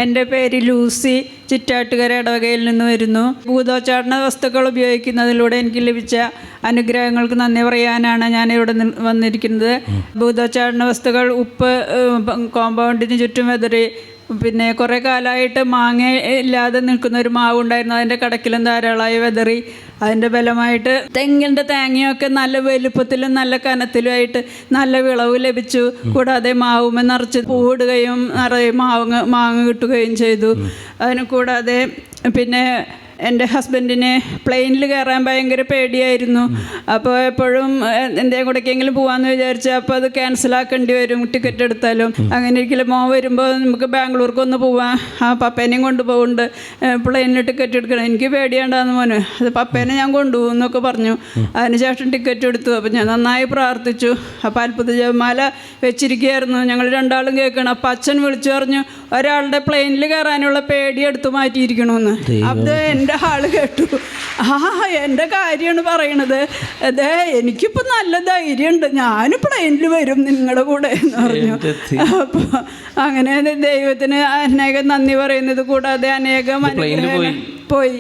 എൻ്റെ പേര് ലൂസി, ചിറ്റാട്ടുകര ഇടവകയിൽ നിന്ന് വരുന്നു. ഭൂതോച്ചാടന വസ്തുക്കൾ ഉപയോഗിക്കുന്നതിലൂടെ എനിക്ക് ലഭിച്ച അനുഗ്രഹങ്ങൾക്ക് നന്ദി പറയാനാണ് ഞാൻ ഇവിടെ വന്നിരിക്കുന്നത്. ഭൂതോച്ചാടന വസ്തുക്കൾ ഉപ്പ് കോമ്പൗണ്ടിന് ചുറ്റും വെതറി, പിന്നെ കുറേ കാലമായിട്ട് മാങ്ങ ഇല്ലാതെ നിൽക്കുന്ന ഒരു മാവ് ഉണ്ടായിരുന്നു. അതിൻ്റെ കടക്കിലും ധാരാളമായി വെതറി. അതിൻ്റെ ബലമായിട്ട് തെങ്ങിൻ്റെ തേങ്ങയൊക്കെ നല്ല വലുപ്പത്തിലും നല്ല കനത്തിലുമായിട്ട് നല്ല വിളവ് ലഭിച്ചു. കൂടാതെ മാവുമ്മ നിറച്ച് പൂവിടുകയും നിറയെ മാങ്ങ കിട്ടുകയും ചെയ്തു. അതിന് കൂടാതെ പിന്നെ എൻ്റെ ഹസ്ബൻഡിന് പ്ലെയിനിൽ കയറാൻ ഭയങ്കര പേടിയായിരുന്നു. അപ്പോൾ എപ്പോഴും എന്തെങ്കിലും കൂടെക്കെങ്കിലും പോകാമെന്ന് വിചാരിച്ചാൽ അപ്പോൾ അത് ക്യാൻസലാക്കേണ്ടി വരും ടിക്കറ്റ് എടുത്താലും. അങ്ങനെ ഒരിക്കലും മോൻ വരുമ്പോൾ നമുക്ക് ബാംഗ്ലൂർക്കൊന്ന് പോവാം, ആ പപ്പേനെയും കൊണ്ടുപോകുന്നുണ്ട്, പ്ലെയിനിൽ ടിക്കറ്റ് എടുക്കണം, എനിക്ക് പേടിയാണ്ടാന്ന് മോന്, അത് പപ്പേനെ ഞാൻ കൊണ്ടുപോകും എന്നൊക്കെ പറഞ്ഞു. അതിനുശേഷം ടിക്കറ്റ് എടുത്തു. അപ്പോൾ ഞാൻ നന്നായി പ്രാർത്ഥിച്ചു. അപ്പോൾ അത്ഭുത ജപമാല വെച്ചിരിക്കുകയായിരുന്നു. ഞങ്ങൾ രണ്ടാളും കേൾക്കണം. അപ്പം അച്ഛൻ വിളിച്ചു പറഞ്ഞു, ഒരാളുടെ പ്ലെയിനിൽ കയറാനുള്ള പേടി എടുത്തു മാറ്റിയിരിക്കണമെന്ന്. അത് എൻ്റെ ആള് കേട്ടു. എൻ്റെ കാര്യമാണ് പറയണത്. അതെ, എനിക്കിപ്പോൾ നല്ല ധൈര്യമുണ്ട്, ഞാൻ പ്ലെയിനിൽ വരും നിങ്ങളുടെ കൂടെ എന്ന് പറഞ്ഞു. അപ്പോൾ അങ്ങനെ ദൈവത്തിന് അനേകം നന്ദി പറയുന്നത് കൂടാതെ അനേകം അനുഗ്രഹങ്ങൾ പോയി,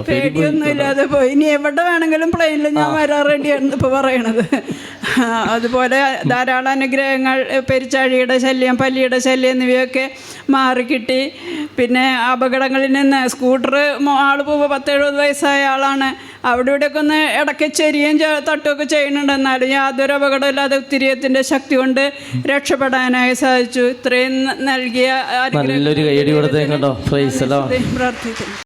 പേടിയൊന്നുമില്ലാതെ പോയി. ഇനി എവിടെ വേണമെങ്കിലും പ്ലെയിനിൽ ഞാൻ വരാൻ റെഡിയാണ് ഇപ്പോൾ പറയണത്. അതുപോലെ ധാരാളം അനുഗ്രഹങ്ങൾ, പെരിച്ചാഴിയുടെ ശല്യം, പല്ലിയുടെ ശല്യം എന്നിവയൊക്കെ മാറിക്കിട്ടി. പിന്നെ അപകടങ്ങളിൽ നിന്ന് സ്കൂട്ടർ ആൾ പോകുമ്പോൾ 10-70 വയസ്സായ ആളാണ്. അവിടെ ഇവിടെയൊക്കെ ഒന്ന് ഇടയ്ക്ക് ചെരിയും തട്ടുമൊക്കെ ചെയ്യുന്നുണ്ട്. എന്നാലും യാതൊരു അപകടമില്ലാതെ ഉത്തിരിയത്തിൻ്റെ ശക്തി കൊണ്ട് രക്ഷപ്പെടാനായി സാധിച്ചു. ഇത്രയും നൽകിയ അനുഗ്രഹം പ്രാർത്ഥിക്കുന്നു.